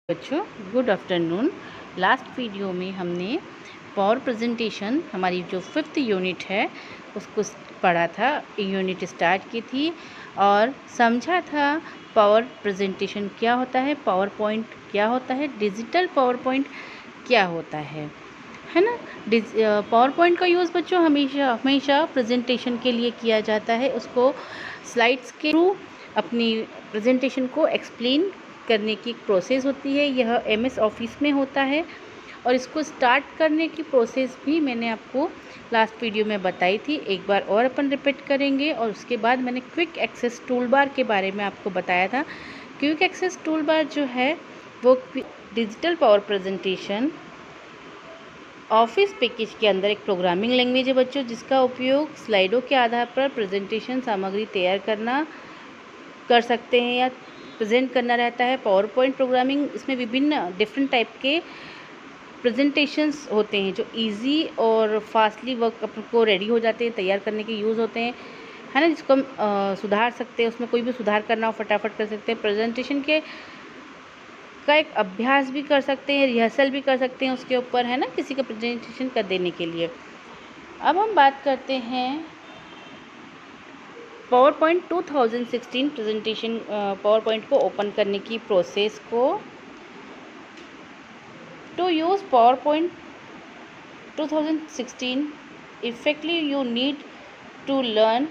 बच्चों, good afternoon. Last video में हमने पावर प्रेजेंटेशन हमारी जो 5th यूनिट है उसको पढ़ा था। यूनिट स्टार्ट की थी और समझा था पावर प्रेजेंटेशन क्या होता है, पावर पॉइंट क्या होता है, डिजिटल पावर पॉइंट क्या होता है ना। पावर पॉइंट का यूज़ बच्चों हमेशा प्रेजेंटेशन के लिए किया जाता है। उसको स्लाइड्स के थ्रू अपनी प्रेजेंटेशन को एक्सप्लेन करने की एक प्रोसेस होती है। यह MS ऑफिस में होता है और इसको स्टार्ट करने की प्रोसेस भी मैंने आपको लास्ट वीडियो में बताई थी। एक बार और अपन रिपीट करेंगे और उसके बाद मैंने क्विक एक्सेस टूल बार के बारे में आपको बताया था। क्विक एक्सेस टूल बार जो है वो digital power presentation office package के अंदर एक प्रोग्रामिंग लैंग्वेज है बच्चों, जिसका उपयोग स्लाइडों के आधार पर प्रेजेंटेशन सामग्री तैयार कर सकते हैं या प्रेजेंट करना रहता है। पावर पॉइंट प्रोग्रामिंग, इसमें विभिन्न डिफरेंट टाइप के प्रेजेंटेशंस होते हैं जो इजी और फास्टली वर्क को रेडी हो जाते हैं, तैयार करने के यूज़ होते हैं, है ना। जिसको हम सुधार सकते हैं, उसमें कोई भी सुधार करना हो फटाफट कर सकते हैं। प्रेजेंटेशन के का एक अभ्यास भी कर सकते हैं, रिहर्सल भी कर सकते हैं उसके ऊपर, है ना, किसी का प्रेजेंटेशन कर देने के लिए। अब हम बात करते हैं power point 2016 presentation, power point को ओपन करने की प्रोसेस को। To use power point 2016 effectively, you need to learn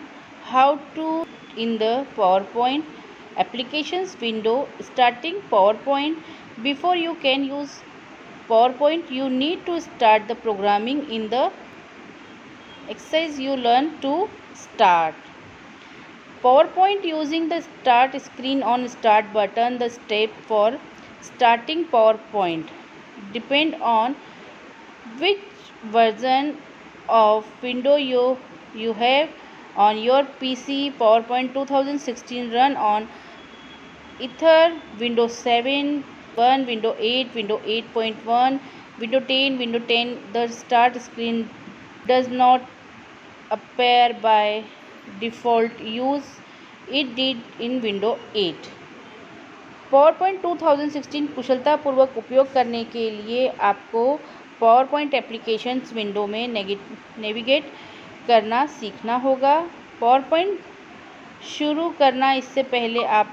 how to in the PowerPoint applications window. Starting PowerPoint, before you can use PowerPoint, you need to start the programming in the exercise you learn to start PowerPoint using the start screen on start button. The step for starting PowerPoint depend on which version of window you have on your PC. PowerPoint 2016 run on either Windows 7, Windows 8, Windows 8.1, Windows 10, Windows 10. The start screen does not appear by default. Use it did in Windows 8. PowerPoint 2016 कुशलतापूर्वक उपयोग करने के लिए आपको PowerPoint applications window में navigate करना सीखना होगा। PowerPoint शुरू करना इससे पहले आप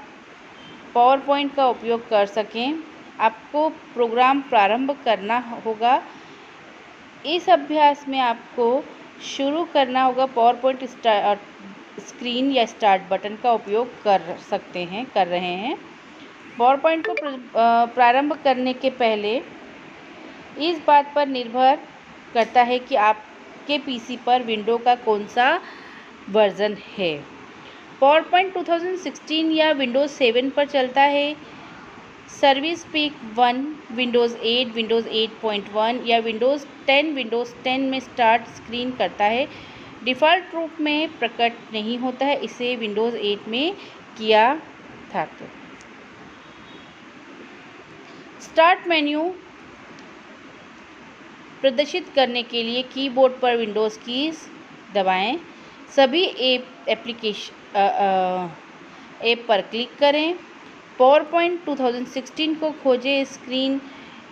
PowerPoint का उपयोग कर सकें, आपको प्रोग्राम प्रारंभ करना होगा। इस अभ्यास में आपको शुरू करना होगा PowerPoint स्क्रीन या स्टार्ट बटन का उपयोग कर रहे हैं। PowerPoint को प्रारंभ करने के पहले इस बात पर निर्भर करता है कि आपके PC पर विंडो का कौन सा वर्जन है। PowerPoint 2016 या Windows 7 पर चलता है। सर्विस पैक 1 Windows 8, Windows 8.1 या Windows 10 में स्टार्ट स्क्रीन करता है। डिफ़ॉल्ट रूप में प्रकट नहीं होता है, इसे Windows 8 में किया था। स्टार्ट मेन्यू प्रदर्शित करने के लिए कीबोर्ड पर विंडोज़ कीज़ दबाएं। सभी ऐप पर क्लिक करें। PowerPoint 2016 को खोजें। स्क्रीन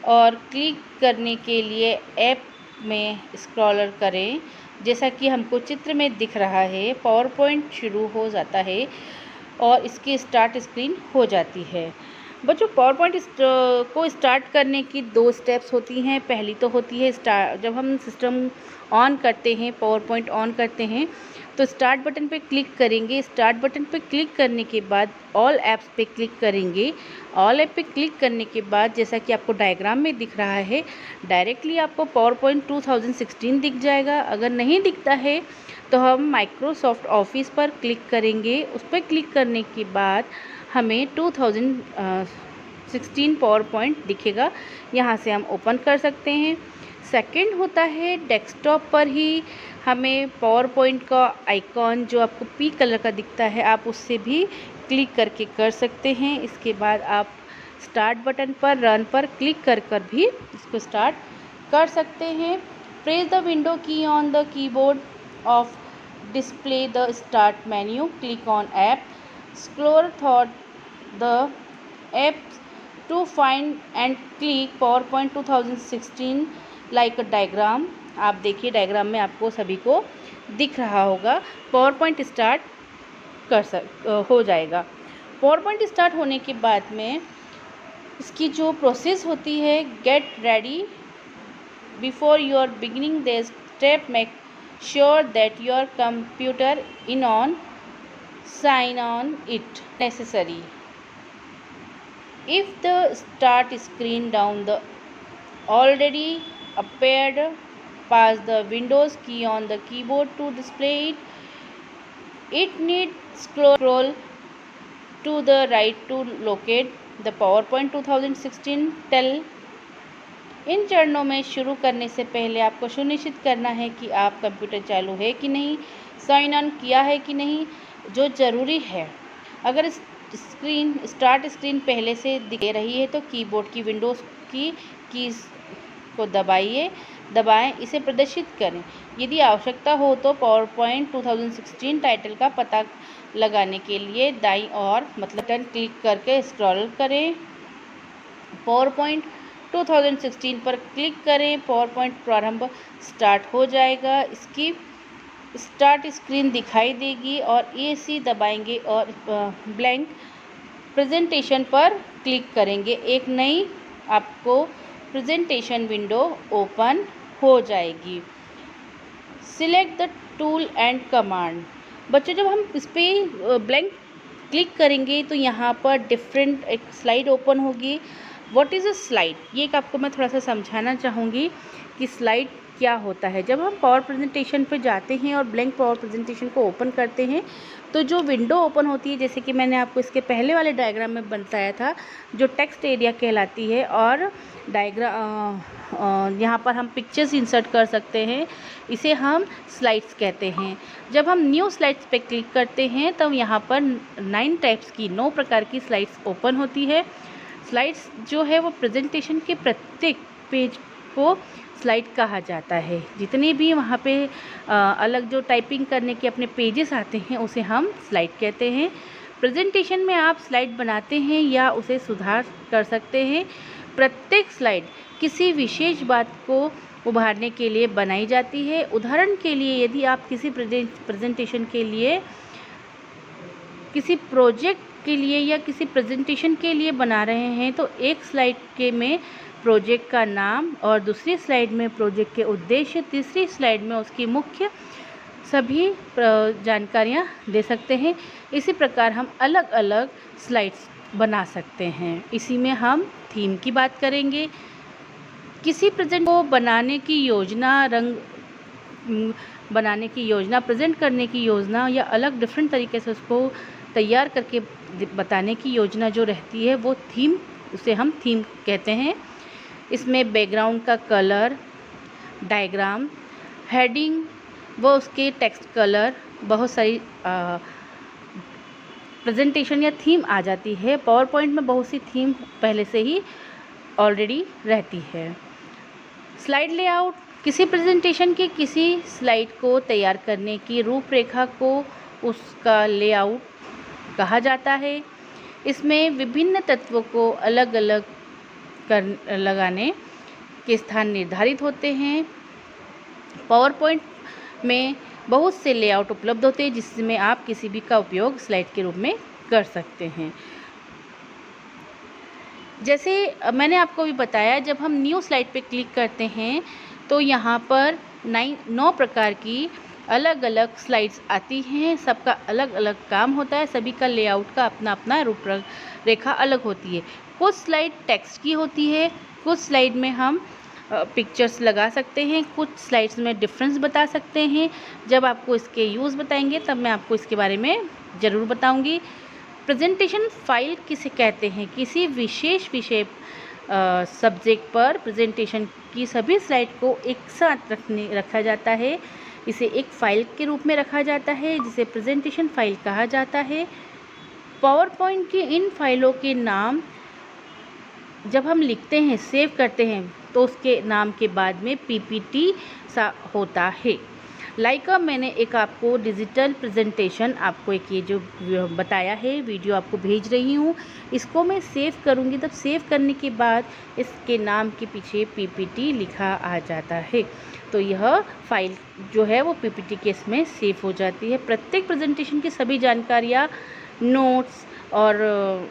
और क्लिक करने के लिए ऐप में स्क्रॉलर करें। जैसा कि हमको चित्र में दिख रहा है, PowerPoint शुरू हो जाता है और इसकी स्टार्ट स्क्रीन हो जाती है। बच्चों, PowerPoint को स्टार्ट करने की 2 स्टेप्स होती हैं। पहली तो होती है जब हम सिस्टम ऑन करते हैं, PowerPoint ऑन करते हैं तो स्टार्ट बटन पे क्लिक करेंगे। स्टार्ट बटन पे क्लिक करने के बाद ऑल ऐप्स पे क्लिक करेंगे। ऑल ऐप पे क्लिक करने के बाद जैसा कि आपको डायग्राम में दिख रहा है, डायरेक्टली आपको PowerPoint 2016 दिख जाएगा। अगर नहीं दिखता है तो हम माइक्रोसॉफ्ट ऑफिस पर क्लिक करेंगे। उस पर क्लिक करने के बाद हमें 2016 PowerPoint दिखेगा, यहाँ से हम ओपन कर सकते हैं। सेकंड होता है डेस्कटॉप पर ही हमें PowerPoint का आइकॉन जो आपको पिंक कलर का दिखता है, आप उससे भी क्लिक करके कर सकते हैं। इसके बाद आप स्टार्ट बटन पर रन पर क्लिक कर भी इसको स्टार्ट कर सकते हैं। प्रेस द विंडो की on the keyboard of display the start menu, click on app, scroll through the apps to find and click PowerPoint 2016 like a diagram। आप देखिए डायग्राम में आपको सभी को दिख रहा होगा। PowerPoint स्टार्ट हो जाएगा। PowerPoint स्टार्ट होने के बाद में इसकी जो प्रोसेस होती है, get ready before your beginning the step, make sure that your computer in on, sign on it necessary। If the start screen down the already appeared, pass the Windows key on the keyboard to display it. It needs scroll to the right to locate the PowerPoint 2016 tile. इन चरणों में शुरू करने से पहले आपको सुनिश्चित करना है कि आप कंप्यूटर चालू है कि नहीं, साइन ऑन किया है कि नहीं, जो ज़रूरी है। अगर स्टार्ट स्क्रीन पहले से दिख रही है तो कीबोर्ड की विंडोज़ की कीज़ को दबाएं, इसे प्रदर्शित करें। यदि आवश्यकता हो तो PowerPoint 2016 टाइटल का पता लगाने के लिए दाईं ओर मतलब बटन क्लिक करके स्क्रॉल करें। PowerPoint 2016 पर क्लिक करें। PowerPoint प्रारंभ स्टार्ट हो जाएगा। इसकी स्टार्ट स्क्रीन दिखाई देगी और ESC दबाएंगे और ब्लैंक प्रेजेंटेशन पर क्लिक करेंगे। एक नई आपको प्रेजेंटेशन विंडो ओपन हो जाएगी। Select the tool and command. बच्चों जब हम इस पर ब्लैंक क्लिक करेंगे तो यहाँ पर डिफरेंट एक स्लाइड ओपन होगी। व्हाट इज़ अ स्लाइड, ये एक आपको मैं थोड़ा सा समझाना चाहूँगी कि स्लाइड क्या होता है। जब हम पावर प्रेजेंटेशन पे जाते हैं और ब्लैंक पावर प्रेजेंटेशन को ओपन करते हैं तो जो विंडो ओपन होती है, जैसे कि मैंने आपको इसके पहले वाले डायग्राम में बताया था, जो टेक्स्ट एरिया कहलाती है और यहाँ पर हम पिक्चर्स इंसर्ट कर सकते हैं, इसे हम स्लाइड्स कहते हैं। जब हम न्यू स्लाइड्स पे क्लिक करते हैं तब यहाँ पर 9 प्रकार की स्लाइड्स ओपन होती है। स्लाइड्स जो है वो प्रेजेंटेशन के प्रत्येक पेज को स्लाइड कहा जाता है। जितने भी वहाँ पे अलग जो टाइपिंग करने के अपने पेजेस आते हैं उसे हम स्लाइड कहते हैं। प्रेजेंटेशन में आप स्लाइड बनाते हैं या उसे सुधार कर सकते हैं। प्रत्येक स्लाइड किसी विशेष बात को उभारने के लिए बनाई जाती है। उदाहरण के लिए यदि आप किसी प्रेजेंटेशन के लिए, किसी प्रोजेक्ट के लिए या किसी प्रेजेंटेशन के लिए बना रहे हैं तो एक स्लाइड के में प्रोजेक्ट का नाम और दूसरी स्लाइड में प्रोजेक्ट के उद्देश्य, तीसरी स्लाइड में उसकी मुख्य सभी जानकारियाँ दे सकते हैं। इसी प्रकार हम अलग अलग स्लाइड्स बना सकते हैं। इसी में हम थीम की बात करेंगे। किसी प्रेजेंट को बनाने की योजना, प्रेजेंट करने की योजना या अलग डिफरेंट तरीके से उसको तैयार करके बताने की योजना जो रहती है वो थीम, उसे हम थीम कहते हैं। इसमें बैकग्राउंड का कलर, डायग्राम, हेडिंग व उसके टेक्स्ट कलर, बहुत सारी प्रेजेंटेशन या थीम आ जाती है। पावर पॉइंट में बहुत सी थीम पहले से ही ऑलरेडी रहती है। स्लाइड लेआउट, किसी प्रेजेंटेशन की किसी स्लाइड को तैयार करने की रूपरेखा को उसका लेआउट कहा जाता है। इसमें विभिन्न तत्वों को अलग अलग लगाने के स्थान निर्धारित होते हैं। पावर पॉइंट में बहुत से लेआउट उपलब्ध होते हैं जिसमें आप किसी भी का उपयोग स्लाइड के रूप में कर सकते हैं। जैसे मैंने आपको भी बताया, जब हम न्यू स्लाइड पे क्लिक करते हैं तो यहाँ पर 9 प्रकार की अलग अलग स्लाइड्स आती हैं। सबका अलग अलग काम होता है, सभी का लेआउट का अपना अपना रूपरेखा अलग होती है। कुछ स्लाइड टेक्स्ट की होती है, कुछ स्लाइड में हम पिक्चर्स लगा सकते हैं, कुछ स्लाइड्स में डिफरेंस बता सकते हैं। जब आपको इसके यूज़ बताएंगे तब मैं आपको इसके बारे में ज़रूर बताऊंगी। प्रेजेंटेशन फाइल किसे कहते हैं? किसी विशेष विषय सब्जेक्ट पर प्रेजेंटेशन की सभी स्लाइड को एक साथ रखा जाता है। इसे एक फ़ाइल के रूप में रखा जाता है जिसे प्रेजेंटेशन फाइल कहा जाता है। पावर पॉइंट की इन फाइलों के नाम जब हम लिखते हैं, सेव करते हैं, तो उसके नाम के बाद में PPT सा होता है। मैंने एक आपको डिजिटल प्रेजेंटेशन आपको एक ये जो बताया है वीडियो आपको भेज रही हूँ, इसको मैं सेव करूँगी। तब सेव करने के बाद इसके नाम के पीछे पीपीटी लिखा आ जाता है, तो यह फाइल जो है वो पीपीटी के इसमें सेव हो जाती है। प्रत्येक प्रेजेंटेशन की सभी जानकारियाँ नोट्स और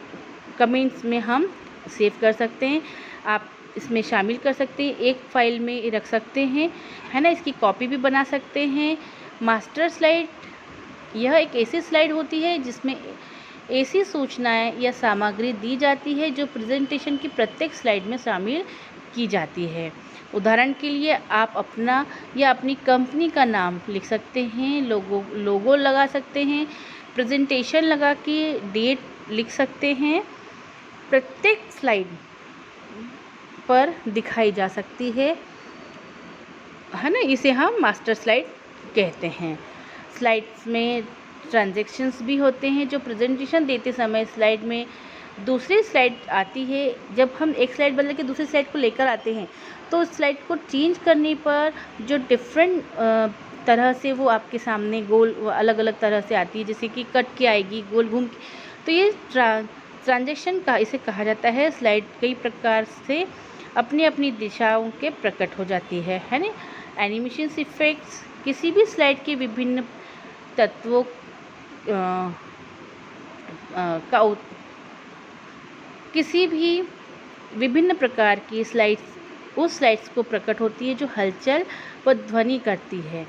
कमेंट्स में हम सेव कर सकते हैं। आप इसमें शामिल कर सकते हैं, एक फ़ाइल में रख सकते हैं, है ना। इसकी कॉपी भी बना सकते हैं। मास्टर स्लाइड, यह एक ऐसी स्लाइड होती है जिसमें ऐसी सूचनाएं या सामग्री दी जाती है जो प्रेजेंटेशन की प्रत्येक स्लाइड में शामिल की जाती है। उदाहरण के लिए आप अपना या अपनी कंपनी का नाम लिख सकते हैं, लोगो लगा सकते हैं, प्रेजेंटेशन लगा के डेट लिख सकते हैं। प्रत्येक स्लाइड पर दिखाई जा सकती है ना। इसे हम मास्टर स्लाइड कहते हैं। स्लाइड्स में ट्रांजैक्शंस भी होते हैं जो प्रेजेंटेशन देते समय स्लाइड में दूसरी स्लाइड आती है। जब हम एक स्लाइड बदल के दूसरी स्लाइड को लेकर आते हैं तो उस स्लाइड को चेंज करने पर जो डिफरेंट तरह से वो आपके सामने गोल अलग अलग तरह से आती है, जैसे कि कट के आएगी, गोल घूम के। तो ये ट्रांजैक्शन का इसे कहा जाता है। स्लाइड कई प्रकार से अपनी अपनी दिशाओं के प्रकट हो जाती है ना। एनिमेशन इफेक्ट्स, किसी भी स्लाइड के विभिन्न तत्वों किसी भी विभिन्न प्रकार की स्लाइड्स उस स्लाइड्स को प्रकट होती है जो हलचल व ध्वनि करती है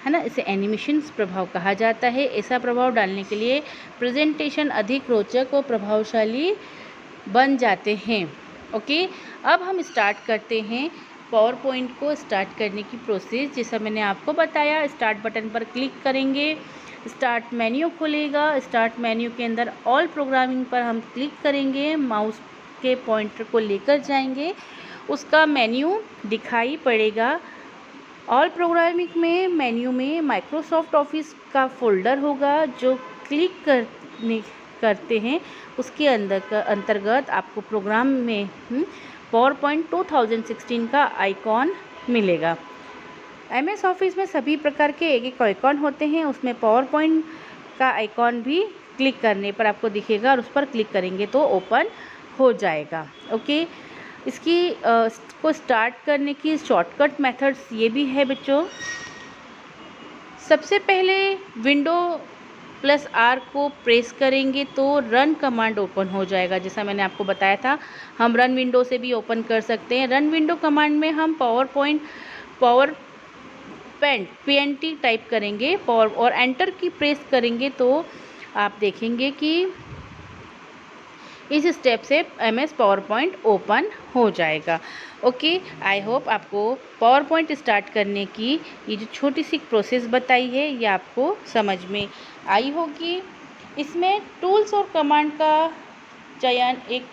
ना। इसे एनिमेशन प्रभाव कहा जाता है। ऐसा प्रभाव डालने के लिए प्रेजेंटेशन अधिक रोचक और प्रभावशाली बन जाते हैं। ओके, अब हम स्टार्ट करते हैं पावर पॉइंट को स्टार्ट करने की प्रोसेस। जैसा मैंने आपको बताया, स्टार्ट बटन पर क्लिक करेंगे, स्टार्ट मेन्यू खुलेगा। स्टार्ट मेन्यू के अंदर ऑल प्रोग्रामिंग पर हम क्लिक करेंगे, माउस के पॉइंटर को लेकर जाएंगे, उसका मेन्यू दिखाई पड़ेगा। ऑल प्रोग्रामिंग में मेन्यू में माइक्रोसॉफ्ट ऑफिस का फोल्डर होगा जो क्लिक करते हैं उसके अंतर्गत आपको प्रोग्राम में पावर पॉइंट 2016 का आइकॉन मिलेगा। MS ऑफिस में सभी प्रकार के एक एक आइकॉन होते हैं, उसमें पावर पॉइंट का आइकॉन भी क्लिक करने पर आपको दिखेगा और उस पर क्लिक करेंगे तो ओपन हो जाएगा। ओके, इसकी को स्टार्ट करने की शॉर्टकट मेथड्स ये भी है बच्चों। सबसे पहले विंडो +R को प्रेस करेंगे तो रन कमांड ओपन हो जाएगा। जैसा मैंने आपको बताया था, हम रन विंडो से भी ओपन कर सकते हैं। रन विंडो कमांड में हम पावर PNT टाइप करेंगे और एंटर की प्रेस करेंगे तो आप देखेंगे कि इस स्टेप से MS पावर पॉइंट ओपन हो जाएगा। ओके, आई होप आपको पावर पॉइंट स्टार्ट करने की ये जो छोटी सी प्रोसेस बताई है ये आपको समझ में आई होगी। इसमें टूल्स और कमांड का चयन एक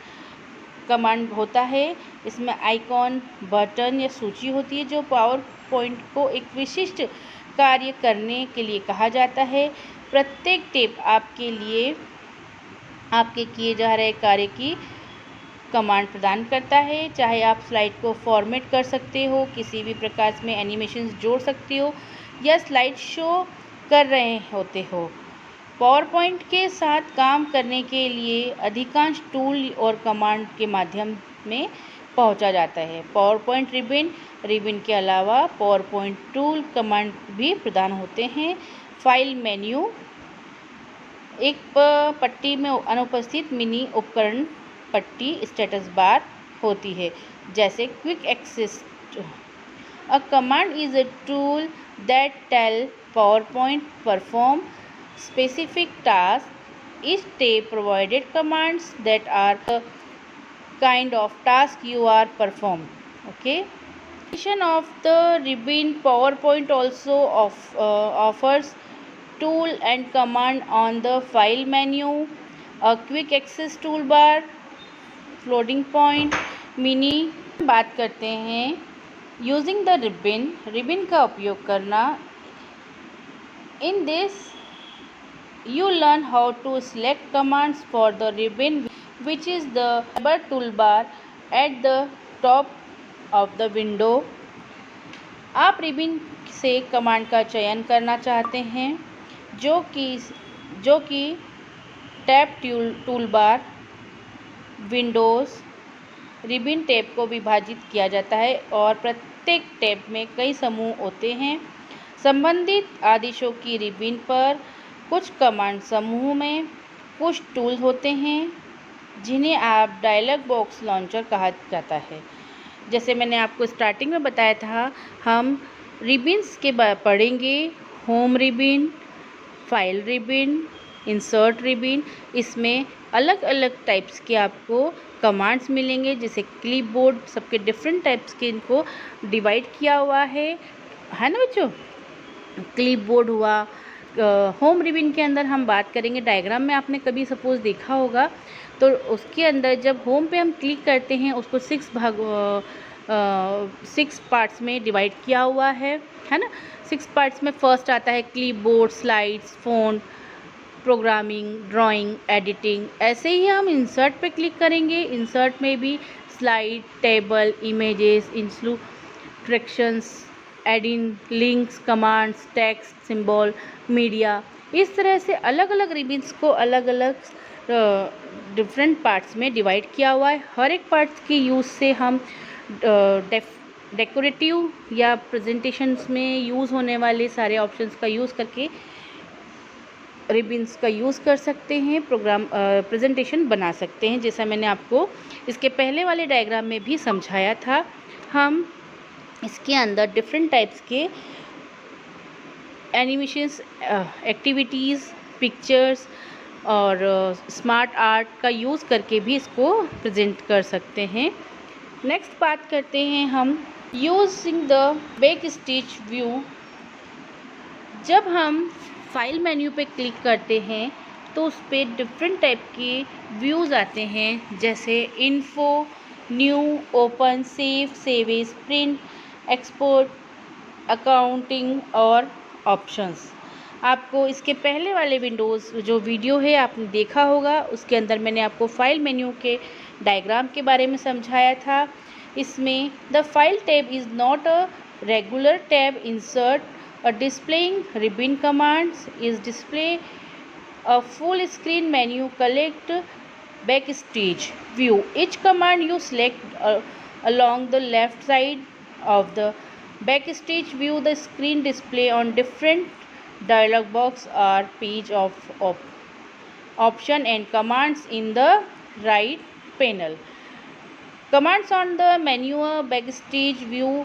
कमांड होता है। इसमें आइकॉन, बटन या सूची होती है जो पावर पॉइंट को एक विशिष्ट कार्य करने के लिए कहा जाता है। प्रत्येक टेप आपके किए जा रहे कार्य की कमांड प्रदान करता है। चाहे आप स्लाइड को फॉर्मेट कर सकते हो, किसी भी प्रकार में एनिमेशन जोड़ सकते हो या स्लाइड शो कर रहे होते हो। पावर पॉइंट के साथ काम करने के लिए अधिकांश टूल और कमांड के माध्यम में पहुंचा जाता है। पावर पॉइंट रिबन के अलावा पावर पॉइंट टूल कमांड भी प्रदान होते हैं। फाइल मेन्यू एक पट्टी में अनुपस्थित मिनी उपकरण पट्टी स्टेटस बार होती है, जैसे quick access. A command is a tool that tell PowerPoint perform specific task. Each tab provided commands that are the kind of task you are perform. Okay. Addition of the ribbon, PowerPoint also offers tool and command on the file menu, a quick access toolbar, floating point, mini। बात करते हैं using the ribbon का उपयोग करना। In this you learn how to select commands for the ribbon, which is the toolbar at the top of the window. आप ribbon से command का चयन करना चाहते हैं जो कि tab toolbar Windows ribbon tab को विभाजित किया जाता है और प्रत्येक टैब में कई समूह होते हैं। संबंधित आदेशों की रिबन पर कुछ कमांड समूह में कुछ टूल होते हैं जिन्हें आप डायलॉग बॉक्स लॉन्चर कहा जाता है। जैसे मैंने आपको स्टार्टिंग में बताया था, हम रिबन्स के पढ़ेंगे। Home ribbon, file ribbon, insert ribbon. इसमें अलग अलग टाइप्स के आपको कमांड्स मिलेंगे। जैसे क्लिपबोर्ड, सबके डिफरेंट टाइप्स के इनको डिवाइड किया हुआ है ना बच्चों। क्लिपबोर्ड हुआ। होम रिबन के अंदर हम बात करेंगे, डायग्राम में आपने कभी सपोज़ देखा होगा, तो उसके अंदर जब होम पे हम क्लिक करते हैं उसको 6 पार्ट्स में डिवाइड किया हुआ है ना। 6 पार्ट्स में फर्स्ट आता है clipboard, slides, font, programming, drawing, editing. ऐसे ही हम इंसर्ट पे क्लिक करेंगे। इंसर्ट में भी slide, table, images, instructions, adding, links, commands, text, symbol, media. इस तरह से अलग अलग रिबन्स को अलग अलग डिफरेंट पार्ट्स में डिवाइड किया हुआ है। हर एक पार्ट्स के यूज़ से हम डेकोरेटिव या प्रेजेंटेशंस में यूज़ होने वाले सारे ऑप्शंस का यूज़ करके रिबन्स का यूज़ कर सकते हैं, प्रेजेंटेशन बना सकते हैं। जैसा मैंने आपको इसके पहले वाले डायग्राम में भी समझाया था। हम इसके अंदर डिफरेंट टाइप्स के एनिमेशंस, एक्टिविटीज़, पिक्चर्स और स्मार्ट आर्ट का यूज़ करके भी इसको प्रेजेंट कर सकते हैं। नेक्स्ट बात करते हैं हम using the back stage view. जब हम फाइल मेन्यू पे क्लिक करते हैं तो उस पर डिफरेंट टाइप के व्यूज़ आते हैं। जैसे info, new, open, save as, print, export, accounting और ऑप्शंस। आपको इसके पहले वाले विंडोज़ जो वीडियो है आपने देखा होगा, उसके अंदर मैंने आपको फाइल मेन्यू के डायग्राम के बारे में समझाया था। इसमें the file tab is not a regular tab insert a displaying ribbon commands is display a full screen menu collect backstage view. Each command you select along the left side of the backstage view the screen display on different dialog box or page of option and commands in the right panel. Commands on the menu backstage view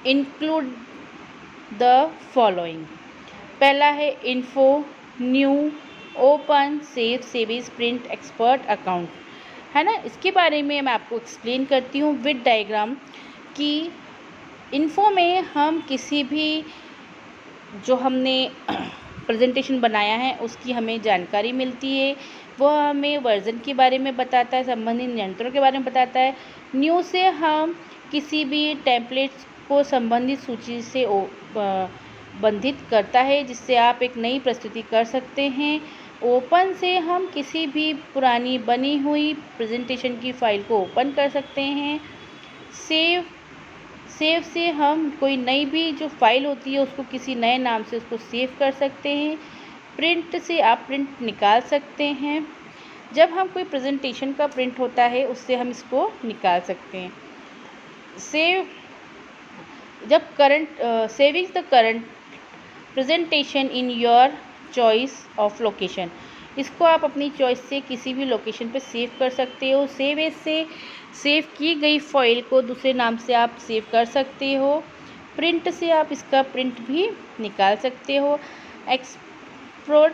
include the following. पहला है info, new, open, save as, print, export, account, है ना। इसके बारे में मैं आपको explain करती हूँ विद डायग्राम कि इन्फो में हम किसी भी जो हमने प्रेजेंटेशन बनाया है उसकी हमें जानकारी मिलती है। वह हमें वर्जन के बारे में बताता है, संबंधित यंत्रों के बारे में बताता है। न्यू से हम किसी भी टेम्पलेट्स को संबंधित सूची से बंधित करता है जिससे आप एक नई प्रस्तुति कर सकते हैं। ओपन से हम किसी भी पुरानी बनी हुई प्रेजेंटेशन की फ़ाइल को ओपन कर सकते हैं। सेव से हम कोई नई भी जो फाइल होती है उसको किसी नए नाम से उसको सेव कर सकते हैं। प्रिंट से आप प्रिंट निकाल सकते हैं। जब हम कोई प्रेजेंटेशन का प्रिंट होता है उससे हम इसको निकाल सकते हैं। Saving the current presentation in your choice of location. इसको आप अपनी चॉइस से किसी भी लोकेशन पे सेव कर सकते हो। सेव एज से सेव की गई फाइल को दूसरे नाम से आप सेव कर सकते हो। प्रिंट से आप इसका प्रिंट भी निकाल सकते हो। एक्सपोर्ट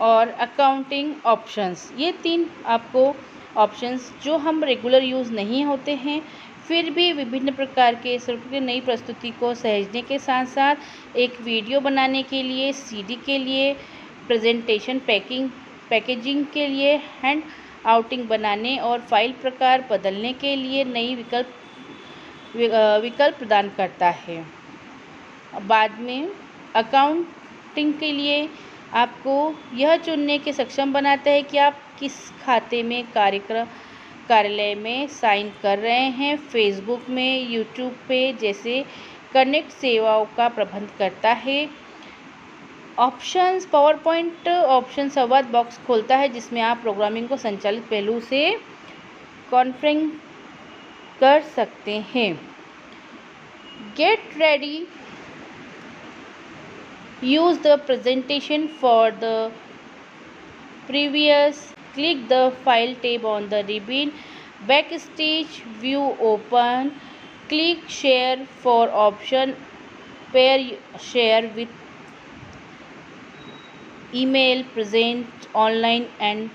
और अकाउंटिंग ऑप्शंस, ये 3 आपको ऑप्शंस जो हम रेगुलर यूज़ नहीं होते हैं फिर भी विभिन्न प्रकार के नई प्रस्तुति को सहेजने के साथ साथ एक वीडियो बनाने के लिए, सीडी के लिए, प्रेजेंटेशन पैकेजिंग के लिए, हैंड आउटिंग बनाने और फाइल प्रकार बदलने के लिए नई विकल्प प्रदान करता है। बाद में अकाउंटिंग के लिए आपको यह चुनने के सक्षम बनाता है कि आप किस खाते में कार्यालय में साइन कर रहे हैं, फेसबुक में, यूट्यूब पे जैसे कनेक्ट सेवाओं का प्रबंध करता है। ऑप्शंस, पावर पॉइंट ऑप्शन संवाद बॉक्स खोलता है जिसमें आप प्रोग्रामिंग को संचालित पहलू से कॉन्फ़िगर कर सकते हैं। Get ready, use the presentation for the previous, click the file tab on the ribbon, backstage view open, click share for option, pair share with email, present online and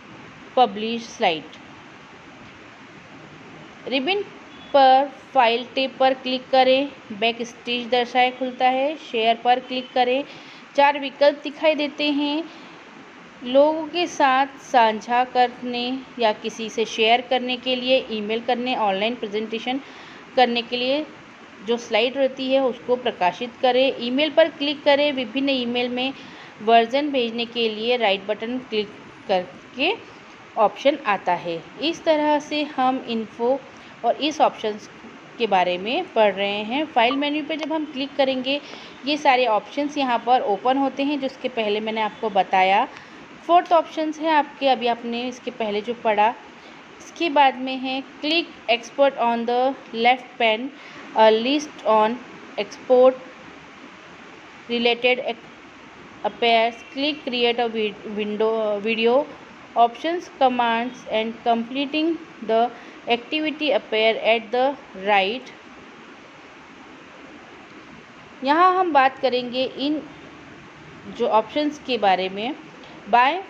publish slide। Ribbon पर file टेब पर click करें, back stage दर्शाए खुलता है। Share पर click करें, 4 विकल्प दिखाई देते हैं। लोगों के साथ साझा करने या किसी से शेयर करने के लिए, ईमेल करने, ऑनलाइन प्रेजेंटेशन करने के लिए जो स्लाइड रहती है उसको प्रकाशित करें। ईमेल पर क्लिक करें, विभिन्न ईमेल में वर्जन भेजने के लिए राइट बटन क्लिक करके ऑप्शन आता है। इस तरह से हम इन्फो और इस ऑप्शंस के बारे में पढ़ रहे हैं। फाइल मेन्यू पे जब हम क्लिक करेंगे ये सारे ऑप्शंस यहाँ पर ओपन होते हैं, जो इसके पहले मैंने आपको बताया। 4th ऑप्शंस है आपके, अभी आपने इसके पहले जो पढ़ा। इसके बाद में है click export on the left pan, a list on export related appears, click create a video, options, commands and completing the activity appear at the right। यहाँ हम बात करेंगे इन जो ऑप्शंस के बारे में। बाय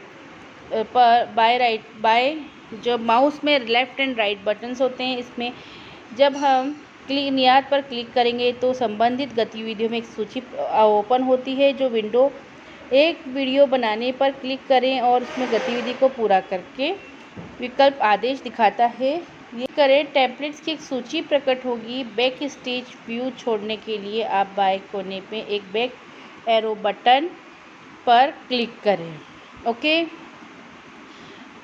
जो माउस में लेफ़्ट एंड राइट बटन्स होते हैं, इसमें जब हम नियात पर क्लिक करेंगे तो संबंधित गतिविधियों में एक सूची ओपन होती है। जो विंडो एक वीडियो बनाने पर क्लिक करें और उसमें गतिविधि को पूरा करके विकल्प आदेश दिखाता है। ये करें, टेम्पलेट्स की एक सूची प्रकट होगी। बैक स्टेज व्यू छोड़ने के लिए आप बाएं कोने पे एक बैक एरो बटन पर क्लिक करें। ओके,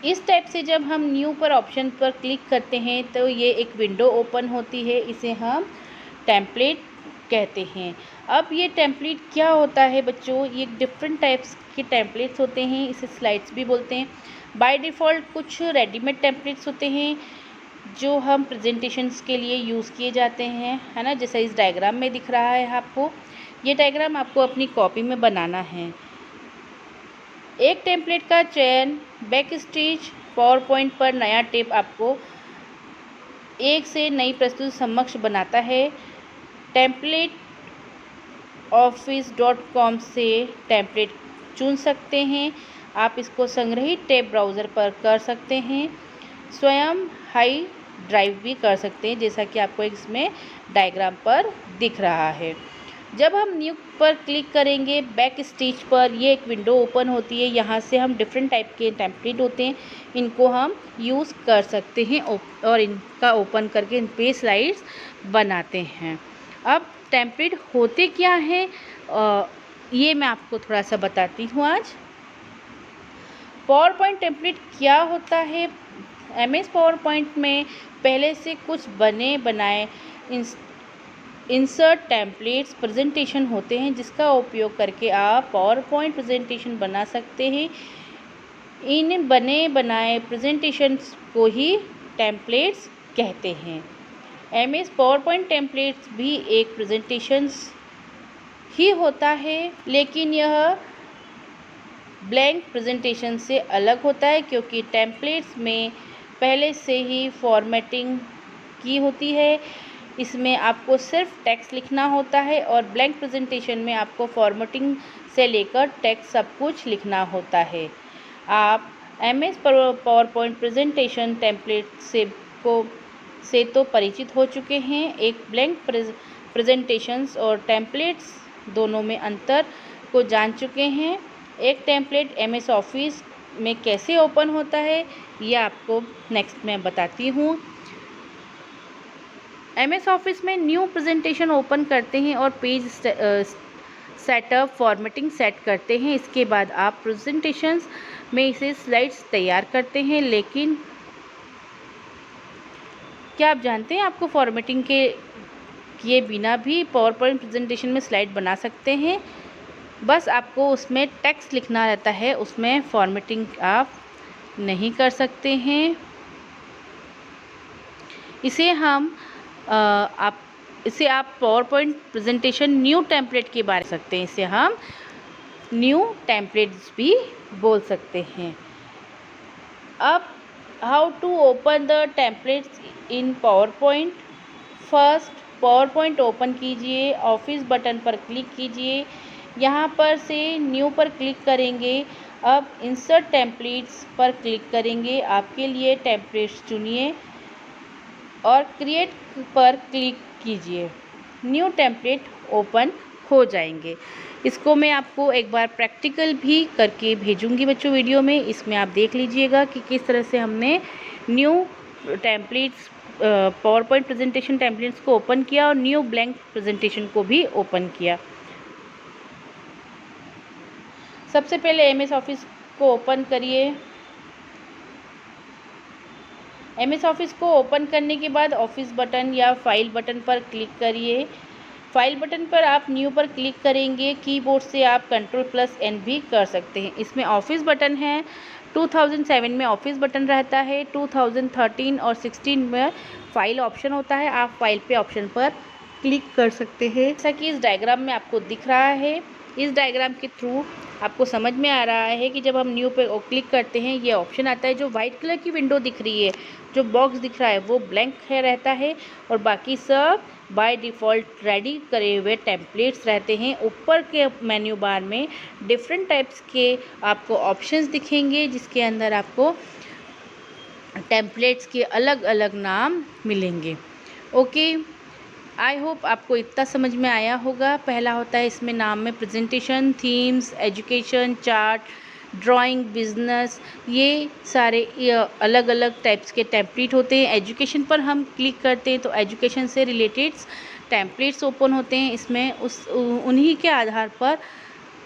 इस टाइप से जब हम न्यू पर ऑप्शन पर क्लिक करते हैं तो ये एक विंडो ओपन होती है, इसे हम टेम्पलेट कहते हैं। अब ये टेम्पलेट क्या होता है बच्चों, ये डिफरेंट टाइप्स के टेम्पलेट्स होते हैं, इसे स्लाइड्स भी बोलते हैं। बाय डिफ़ॉल्ट कुछ रेडीमेड टेम्पलेट्स होते हैं जो हम प्रेजेंटेशंस के लिए यूज़ किए जाते हैं, है ना। जैसा इस डायग्राम में दिख रहा है आपको, ये डायग्राम आपको अपनी कॉपी में बनाना है। एक टेम्पलेट का चयन, बैक स्टेज पावर पॉइंट पर नया टेप आपको एक से नई प्रस्तुति समक्ष बनाता है। टेम्पलेट office.com से टेम्पलेट चुन सकते हैं। आप इसको संग्रहित टेप ब्राउज़र पर कर सकते हैं, स्वयं हाई ड्राइव भी कर सकते हैं, जैसा कि आपको इसमें डायग्राम पर दिख रहा है। जब हम न्यू पर क्लिक करेंगे बैक स्टेज पर, ये एक विंडो ओपन होती है। यहाँ से हम डिफरेंट टाइप के टेम्पलेट होते हैं, इनको हम यूज़ कर सकते हैं और इनका ओपन करके इन पे स्लाइड्स बनाते हैं। अब टेम्पलेट होते क्या हैं ये मैं आपको थोड़ा सा बताती हूँ आज। पावर पॉइंट टेम्पलेट क्या होता है। MS पावर पॉइंट में पहले से कुछ बने बनाए इंसर्ट टेम्पलेट्स प्रेजेंटेशन होते हैं, जिसका उपयोग करके आप पावर पॉइंट प्रेजेंटेशन बना सकते हैं। इन बने बनाए प्रेजेंटेशंस को ही टेम्पलेट्स कहते हैं। MS पावर पॉइंट टेम्पलेट्स भी एक प्रेजेंटेशंस ही होता है, लेकिन यह ब्लैंक प्रेजेंटेशन से अलग होता है, क्योंकि टेम्पलेट्स में पहले से ही फॉर्मेटिंग की होती है। इसमें आपको सिर्फ टेक्स्ट लिखना होता है और ब्लैंक प्रेजेंटेशन में आपको फॉर्मेटिंग से लेकर टेक्स्ट सब कुछ लिखना होता है। आप MS power point presentation template से तो परिचित हो चुके हैं। एक ब्लैंक प्रेजेंटेशंस और टेम्पलेट्स दोनों में अंतर को जान चुके हैं। एक टेम्पलेट MS ऑफिस में कैसे ओपन होता है ये आपको नेक्स्ट मैं बताती हूँ। MS ऑफिस में न्यू प्रेजेंटेशन ओपन करते हैं और पेज सेटअप फॉर्मेटिंग सेट करते हैं। इसके बाद आप प्रेजेंटेशंस में इसे स्लाइड्स तैयार करते हैं, लेकिन क्या आप जानते हैं आपको फॉर्मेटिंग के किए बिना भी पावर पॉइंट प्रेजेंटेशन में स्लाइड बना सकते हैं। बस आपको उसमें टेक्स्ट लिखना रहता है, उसमें फॉर्मेटिंग आप नहीं कर सकते हैं। इसे आप power point presentation new template के बारे में सकते हैं। इसे हम न्यू टेम्पलेट्स भी बोल सकते हैं। अब how to open the templates in power point. First, power point open कीजिए, ऑफिस बटन पर क्लिक कीजिए, यहाँ पर से न्यू पर क्लिक करेंगे। अब इंसर्ट टेम्पलेट्स पर क्लिक करेंगे, आपके लिए टेम्पलेट्स चुनिए और क्रिएट पर क्लिक कीजिए। न्यू टेम्पलेट ओपन हो जाएंगे। इसको मैं आपको एक बार प्रैक्टिकल भी करके भेजूंगी बच्चों वीडियो में, इसमें आप देख लीजिएगा कि किस तरह से हमने new templates power point presentation templates को ओपन किया और न्यू ब्लैंक प्रेजेंटेशन को भी ओपन किया। सबसे पहले एमएस ऑफिस को ओपन करिए। एमएस ऑफिस को ओपन करने के बाद ऑफिस बटन या फाइल बटन पर क्लिक करिए। फाइल बटन पर आप न्यू पर क्लिक करेंगे। कीबोर्ड से आप Ctrl+N भी कर सकते हैं। इसमें ऑफिस बटन है। 2007 में ऑफिस बटन रहता है, 2013 और 16 में फाइल ऑप्शन होता है। आप फाइल पे ऑप्शन पर क्लिक कर सकते हैं, जैसा कि इस डायग्राम में आपको दिख रहा है। इस डायग्राम के थ्रू आपको समझ में आ रहा है कि जब हम न्यू पे क्लिक करते हैं ये ऑप्शन आता है। जो वाइट कलर की विंडो दिख रही है, जो बॉक्स दिख रहा है वो ब्लैंक है रहता है और बाकी सब बाय डिफ़ॉल्ट रेडी करे हुए टेम्पलेट्स रहते हैं। ऊपर के मेन्यू बार में डिफरेंट टाइप्स के आपको ऑप्शंस दिखेंगे, जिसके अंदर आपको टेम्पलेट्स के अलग अलग नाम मिलेंगे। ओके, आई होप आपको इतना समझ में आया होगा। पहला होता है इसमें नाम में presentation, themes, education, chart, drawing, business, ये सारे अलग अलग टाइप्स के टेम्पलेट होते हैं। एजुकेशन पर हम क्लिक करते हैं तो एजुकेशन से रिलेटेड टेम्पलेट्स ओपन होते हैं। इसमें उन्हीं के आधार पर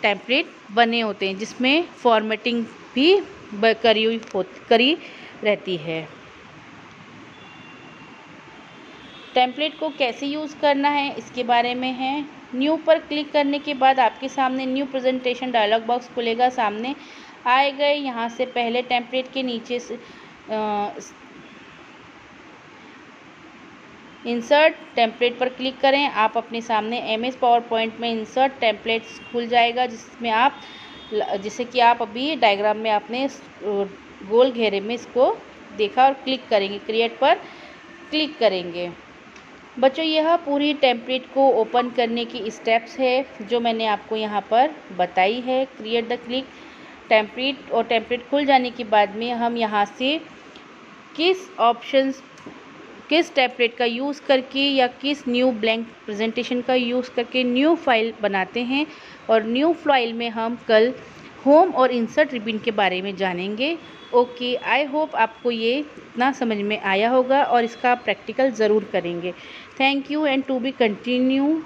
टेम्पलेट बने होते हैं, जिसमें फॉर्मेटिंग भी करी रहती है। टेम्पलेट को कैसे यूज़ करना है इसके बारे में है। न्यू पर क्लिक करने के बाद आपके सामने न्यू प्रेजेंटेशन डायलॉग बॉक्स खुलेगा, सामने आए गए। यहाँ से पहले टेम्पलेट के नीचे से इंसर्ट टेम्पलेट पर क्लिक करें। आप अपने सामने एमएस पावर पॉइंट में इंसर्ट टेम्पलेट्स खुल जाएगा, जिससे कि आप अभी डायग्राम में आपने गोल घेरे में इसको देखा और क्लिक करेंगे, क्रिएट पर क्लिक करेंगे। बच्चों, यह पूरी टेम्पलेट को ओपन करने की स्टेप्स है जो मैंने आपको यहाँ पर बताई है। क्रिएट द क्लिक टेम्पलेट, और टेम्पलेट खुल जाने के बाद में हम यहाँ से किस टेम्पलेट का यूज़ करके या किस न्यू ब्लैंक प्रेजेंटेशन का यूज़ करके न्यू फाइल बनाते हैं। और न्यू फाइल में हम कल होम और इंसर्ट रिबन के बारे में जानेंगे। ओके, आई होप आपको ये इतना समझ में आया होगा और इसका प्रैक्टिकल ज़रूर करेंगे। Thank you and to be continue.